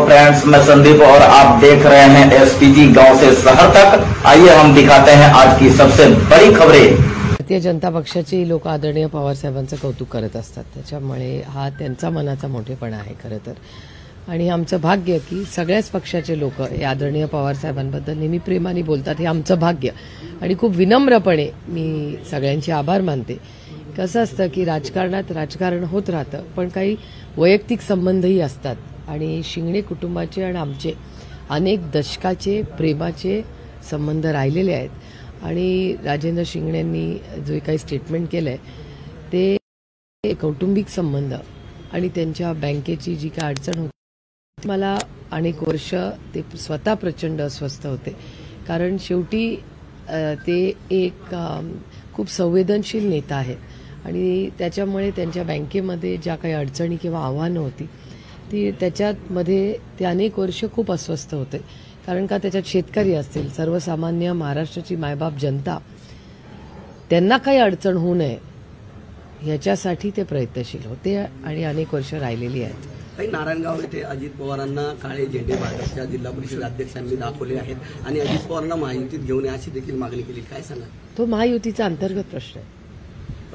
Friends, मैं संदीप और आप देख रहे हैं एसपीजी गांव से शहर तक। आइए हम दिखाते हैं आज की सबसे बड़ी खबरें। भारतीय जनता पक्षाची लोक आदरणीय पवार साहेबांचं कौतुक करत असतात, त्याच्यामुळे हा त्यांचा मनाचा मोठेपणा आहे खरं तर। आणि आमचं भाग्य की सगळ्याच पक्षाचे लोक आदरणीय पवार साहेबांबद्दल नेहमी प्रेमाने बोलतात, हे आमचं भाग्य। आणि खूप विनम्रपणे मी सगळ्यांचे आभार मानते। कसं असतं की राजकारणात राजकारण होत राहतं, पण काही वैयक्तिक संबंधही असतात आणि शिंगणे कुटुंबाचे आणि आमचे अनेक दशकाचे प्रेमाचे संबंध राहिलेले आहेत। आणि राजेंद्र शिंगणेंनी जो काही स्टेटमेंट केलंय ते कौटुंबिक संबंध आणि त्यांच्या बँकेची जी काय अडचण होती, मला अनेक वर्ष ते स्वतः प्रचंड अस्वस्थ होते, कारण शेवटी ते एक खूप संवेदनशील नेता आहेत आणि त्याच्यामुळे त्यांच्या बँकेमध्ये ज्या काही अडचणी किंवा आव्हानं होती ती त्याच्यामध्ये ते अनेक वर्ष खूप अस्वस्थ होते, कारण का त्याच्यात शेतकरी असतील, सर्वसामान्य महाराष्ट्राची मायबाप जनता, त्यांना काही अडचण होऊ नये याच्यासाठी ते प्रयत्नशील होते आणि अनेक वर्ष राहिलेली आहेत। काही नारायणगाव येथे अजित पवारांना काळे झेंडे भाजपच्या जिल्हा परिषद अध्यक्षांनी दाखवले आहेत आणि अजित पवारांना महायुतीत घेऊन अशी देखील मागणी केली, काय सांगा? तो महायुतीचा अंतर्गत प्रश्न आहे।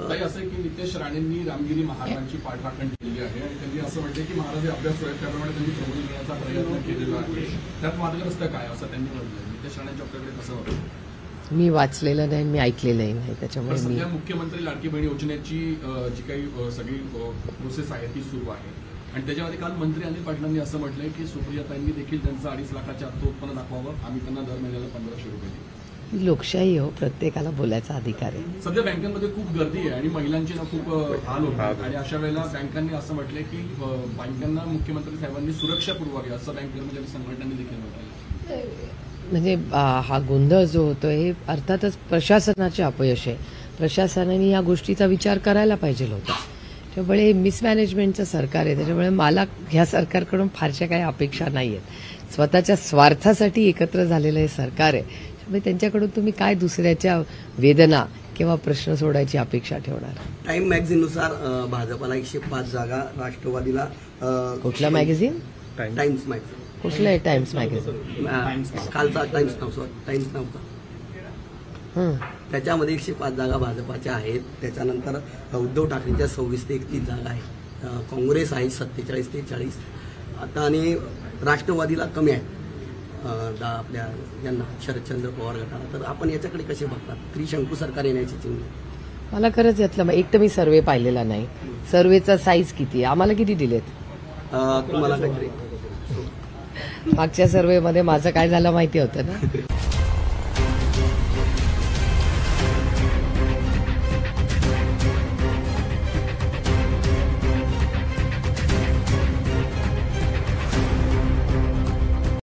असं आहे की नितेश राणेंनी रामगिरी महाराजांची पाठराखण केली आहे आणि त्यांनी असं म्हटलं की महाराज अभ्यास त्याप्रमाणे त्यांनी प्रबोधन करण्याचा प्रयत्न केलेला आहे, त्यात मार्गदर्शक काय असं त्यांनी म्हटलं। नितेश राणेंच्या आपल्याकडे कसं होतं? मी वाचलेलं नाही, मी ऐकलेलंही नाही, त्याच्यामुळे सध्या मुख्यमंत्री लाडकी बहीण योजनेची जी काही सगळी प्रोसेस आहे ती सुरू आहे आणि त्याच्यामध्ये काल मंत्री अनिल पाटलांनी असं म्हटलंय की सुप्रियाताईंनी देखील त्यांचं 2.5 लाखाच्या आत उत्पन्न दाखवावं, आम्ही त्यांना दर महिन्याला 1500 रुपये देऊ। लोकशाही हो, प्रत्येकाला बोलायचा अधिकार आहे। सध्या बँकांमध्ये खूप गर्दी आहे आणि महिलांची ना खूप हाल होतात आणि अशा वेळेला बँकांनी असं म्हटलंय की बँकांना मुख्यमंत्री साहेबांनी सुरक्षा पुरवावी असं बँक कर्मचारी संघटनांनी देखील म्हटलं। म्हणजे हा गोंधळ जो होतोय हे अर्थातच प्रशासनाचे अपयश आहे। प्रशासनाने या गोष्टीचा विचार करायला पाहिजे होता। त्यामुळे मिसमॅनेजमेंटचं सरकार आहे, त्याच्यामुळे मला ह्या सरकारकडून फारशा काही अपेक्षा नाही आहेत। स्वतःच्या स्वार्थासाठी एकत्र झालेलं हे सरकार आहे, त्यामुळे त्यांच्याकडून तुम्ही काय दुसऱ्याच्या वेदना किंवा प्रश्न सोडायची अपेक्षा ठेवणार? टाइम मॅगझिननुसार भाजपला 105 जागा, राष्ट्रवादीला कुठला मॅगझिन? Times magazine. कुठलं आहे टाइम्स मॅगझिन? कालचा टाइम्स नव्हता, त्याच्यामध्ये 105 जागा भाजपाच्या आहेत। त्याच्यानंतर उद्धव ठाकरेंच्या 26 ते 31 जागा आहेत, काँग्रेस आहे 47 ते 40 आता, आणि राष्ट्रवादीला कमी आहे आपल्या यांना शरदचंद्र पवार गटाला। तर आपण याच्याकडे कसे बघतात? त्रिशंकू सरकार येण्याची चिन्ह? मला खरंच यातलं एक तर मी सर्वे पाहिलेला नाही, सर्वेचा साईज किती, आम्हाला किती दिलेत? तुम्हाला काहीतरी मागच्या सर्वेमध्ये माझं काय झालं माहिती होतं ना?